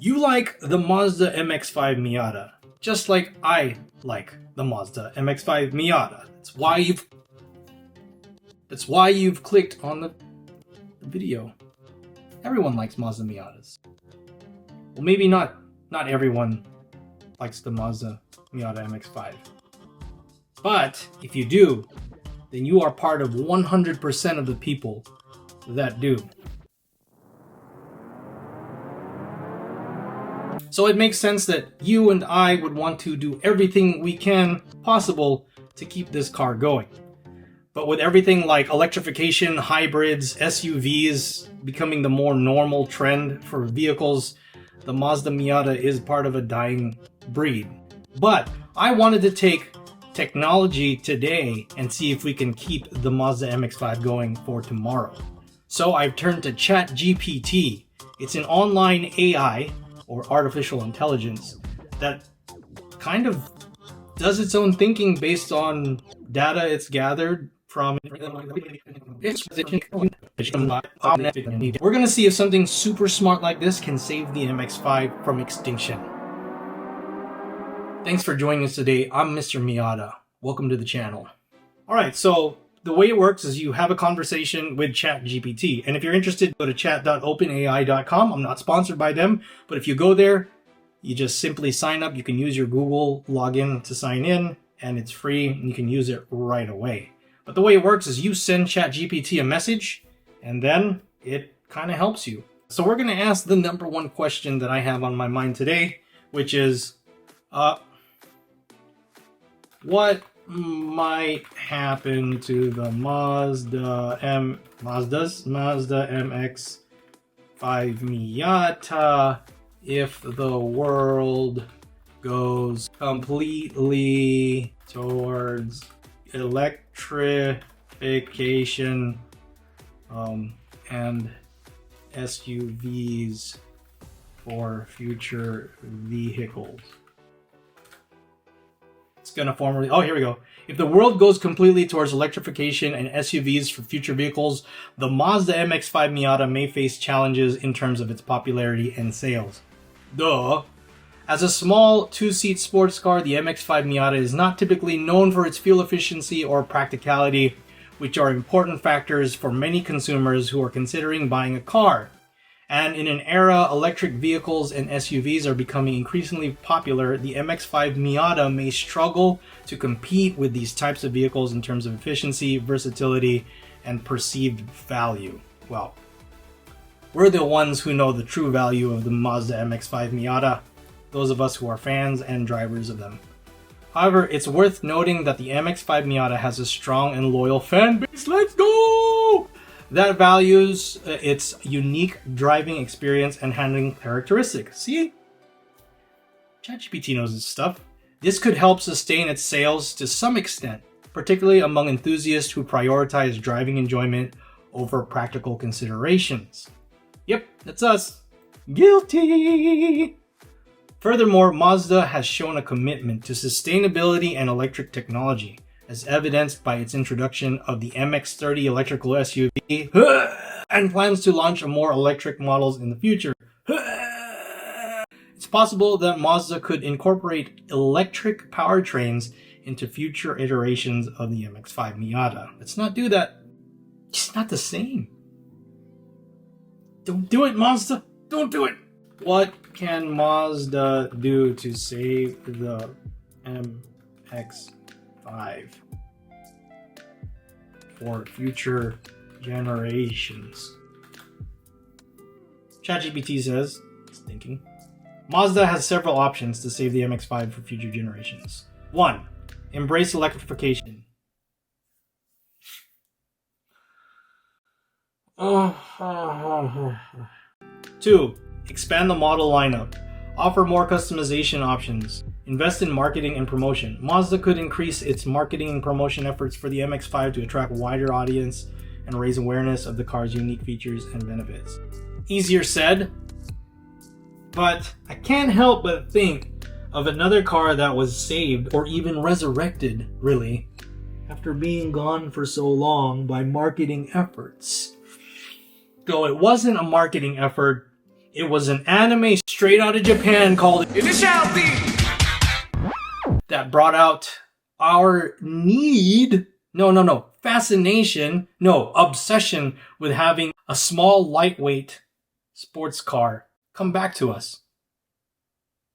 You like the Mazda MX-5 Miata, just like I like the Mazda MX-5 Miata. That's why you've clicked on the video. Everyone likes Mazda Miatas. Well, maybe not everyone likes the Mazda Miata MX-5. But if you do, then you are part of 100% of the people that do. So it makes sense that you and I would want to do everything we can possible to keep this car going. But with everything like electrification, hybrids, SUVs becoming the more normal trend for vehicles, the Mazda Miata is part of a dying breed. But I wanted to take technology today and see if we can keep the Mazda MX-5 going for tomorrow. So I've turned to Chat GPT. It's an online AI, or artificial intelligence, that kind of does its own thinking based on data it's gathered from. We're gonna see if something super smart like this can save the MX-5 from extinction. Thanks for joining us today. I'm Mr. Miyada. Welcome to the channel. Alright, so the way it works is you have a conversation with Chat GPT. And if you're interested, go to chat.openai.com. I'm not sponsored by them, but if you go there, you just simply sign up. You can use your Google login to sign in, and it's free, and you can use it right away. But the way it works is you send Chat GPT a message, and then it kind of helps you. So we're going to ask the number one question that I have on my mind today, which is, what might happen to the Mazda MX-5 Miata if the world goes completely towards electrification and SUVs for future vehicles? It's gonna formally, oh, here we go. If the world goes completely towards electrification and SUVs for future vehicles, the Mazda MX-5 Miata may face challenges in terms of its popularity and sales. Duh. As a small two-seat sports car, the MX-5 Miata is not typically known for its fuel efficiency or practicality, which are important factors for many consumers who are considering buying a car. And in an era electric vehicles and SUVs are becoming increasingly popular, the MX-5 Miata may struggle to compete with these types of vehicles in terms of efficiency, versatility, and perceived value. Well, we're the ones who know the true value of the Mazda MX-5 Miata, those of us who are fans and drivers of them. However, it's worth noting that the MX-5 Miata has a strong and loyal fan base. Let's go! That values its unique driving experience and handling characteristics. See? ChatGPT knows its stuff. This could help sustain its sales to some extent, particularly among enthusiasts who prioritize driving enjoyment over practical considerations. Yep, that's us. Guilty! Furthermore, Mazda has shown a commitment to sustainability and electric technology, as evidenced by its introduction of the MX-30 electrical SUV and plans to launch more electric models in the future. It's possible that Mazda could incorporate electric powertrains into future iterations of the MX-5 Miata. Let's not do that. It's not the same. Don't do it, Mazda. Don't do it. What can Mazda do to save the MX-5 for future generations? ChatGPT says, it's thinking, Mazda has several options to save the MX-5 for future generations. 1. Embrace electrification. 2. Expand the model lineup. Offer more customization options. Invest in marketing and promotion. Mazda could increase its marketing and promotion efforts for the MX-5 to attract a wider audience and raise awareness of the car's unique features and benefits. Easier said, but I can't help but think of another car that was saved or even resurrected, really, after being gone for so long by marketing efforts. Though it wasn't a marketing effort, It was an anime straight out of Japan called Initiality that brought out our obsession with having a small, lightweight sports car come back to us.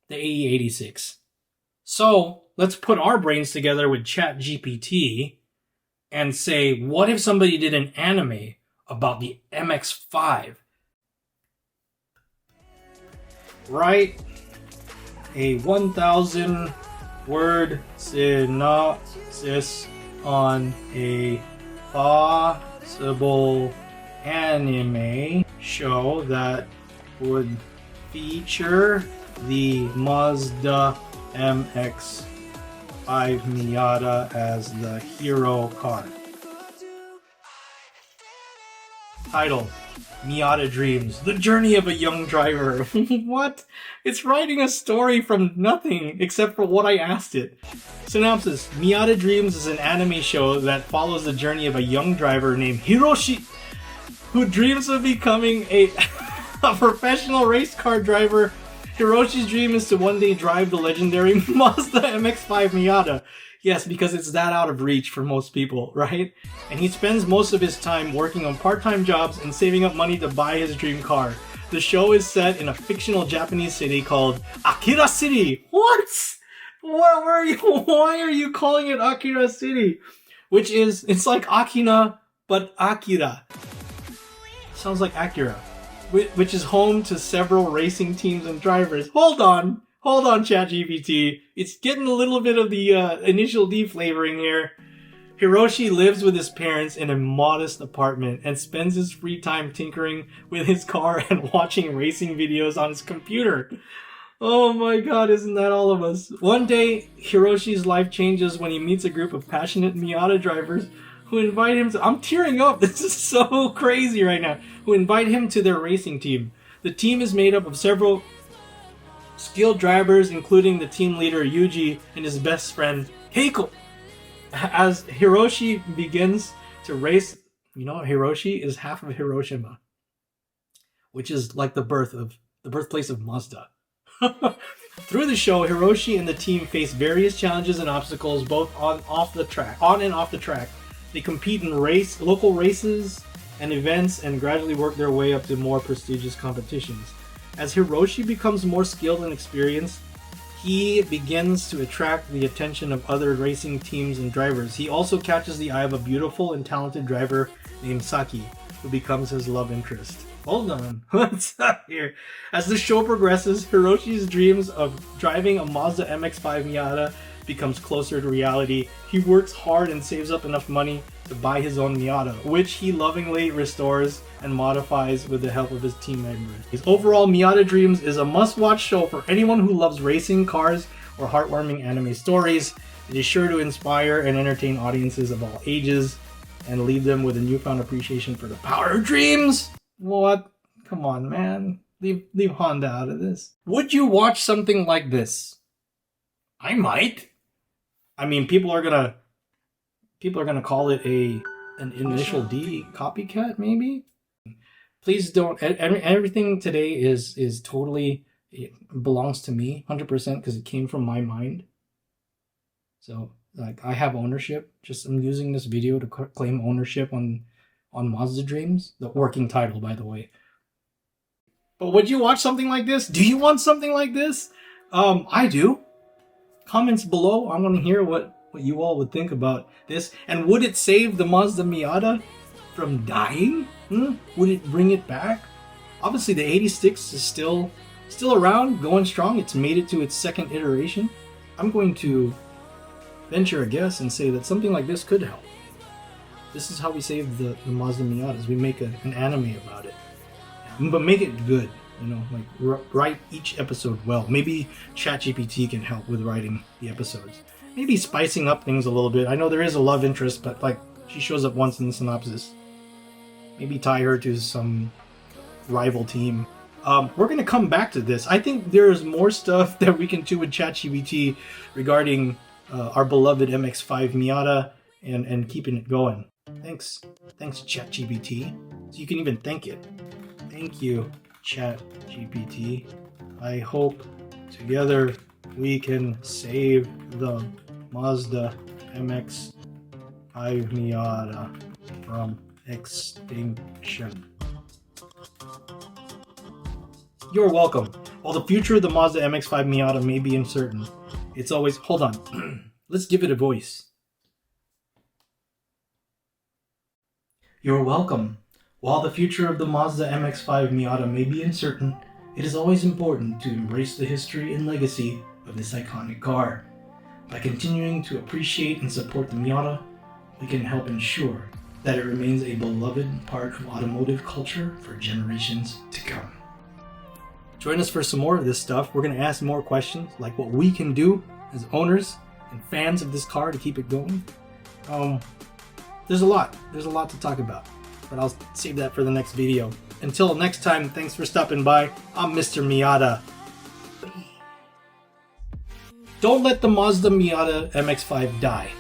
The AE86. So let's put our brains together with Chat GPT and say, what if somebody did an anime about the MX-5? Write a 1,000 word synopsis on a possible anime show that would feature the Mazda MX-5 Miata as the hero car. Title: Miata Dreams, the journey of a young driver. What? It's writing a story from nothing except for what I asked it. Synopsis: Miata Dreams is an anime show that follows the journey of a young driver named Hiroshi, who dreams of becoming a professional race car driver. Hiroshi's dream is to one day drive the legendary Mazda MX-5 Miata. Yes, because it's that out of reach for most people, right? And he spends most of his time working on part-time jobs and saving up money to buy his dream car. The show is set in a fictional Japanese city called Akira City. What? Why are you calling it Akira City? It's like Akina, but Akira. Sounds like Acura. Which is home to several racing teams and drivers. Hold on, Chat GPT. It's getting a little bit of the initial D flavoring here. Hiroshi lives with his parents in a modest apartment and spends his free time tinkering with his car and watching racing videos on his computer. Oh my god, isn't that all of us? One day, Hiroshi's life changes when he meets a group of passionate Miata drivers who invite him to... I'm tearing up, this is so crazy right now. Who invite him to their racing team. The team is made up of several skilled drivers, including the team leader Yuji and his best friend Keiko. As Hiroshi begins to race, Hiroshi is half of Hiroshima, which is like the birthplace of Mazda. Through the show, Hiroshi and the team face various challenges and obstacles both on and off the track. They compete in local races and events and gradually work their way up to more prestigious competitions. As Hiroshi becomes more skilled and experienced, he begins to attract the attention of other racing teams and drivers. He also catches the eye of a beautiful and talented driver named Saki, who becomes his love interest. Hold on, what's up here? As the show progresses, Hiroshi's dreams of driving a Mazda MX-5 Miata becomes closer to reality. He works hard and saves up enough money to buy his own Miata, which he lovingly restores and modifies with the help of his team members. His overall Miata Dreams is a must-watch show for anyone who loves racing, cars, or heartwarming anime stories. It is sure to inspire and entertain audiences of all ages and leave them with a newfound appreciation for the power of dreams. What? Come on, man. Leave Honda out of this. Would you watch something like this? I might. I mean, people are gonna call it an initial D copycat, maybe. Please don't. Everything today is totally, it belongs to me 100% because it came from my mind. So like I have ownership. I'm using this video to claim ownership on Mazda Dreams, the working title, by the way. But would you watch something like this? Do you want something like this? I do. Comments below. I want to hear what you all would think about this. And would it save the Mazda Miata from dying? Would it bring it back? Obviously, the 86 is still around, going strong. It's made it to its second iteration. I'm going to venture a guess and say that something like this could help. This is how we save the Mazda Miatas. We make an anime about it. But make it good. Write each episode well. Maybe Chat GPT can help with writing the episodes. Maybe spicing up things a little bit. I know there is a love interest, but she shows up once in the synopsis. Maybe tie her to some rival team. We're going to come back to this. I think there's more stuff that we can do with Chat GPT regarding our beloved MX-5 Miata and keeping it going. Thanks Chat GPT. So you can even thank it. Thank you, Chat GPT. I hope together we can save the Mazda MX-5 Miata from extinction. You're welcome. While the future of the Mazda MX-5 Miata may be uncertain, it's always... Hold on. Let's give it a voice. You're welcome. While the future of the Mazda MX-5 Miata may be uncertain, it is always important to embrace the history and legacy of this iconic car. By continuing to appreciate and support the Miata, we can help ensure that it remains a beloved part of automotive culture for generations to come. Join us for some more of this stuff. We're going to ask more questions, like what we can do as owners and fans of this car to keep it going. There's a lot to talk about, but I'll save that for the next video. Until next time, thanks for stopping by. I'm Mr. Miyada. Don't let the Mazda Miata MX-5 die.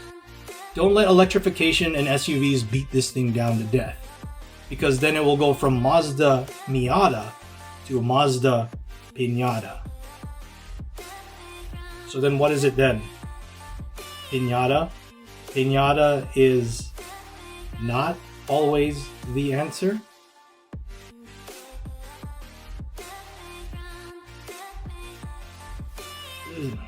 Don't let electrification and SUVs beat this thing down to death, because then it will go from Mazda Miata to Mazda Pinata. So then what is it then? Pinata? Pinata is not always the answer? Ugh.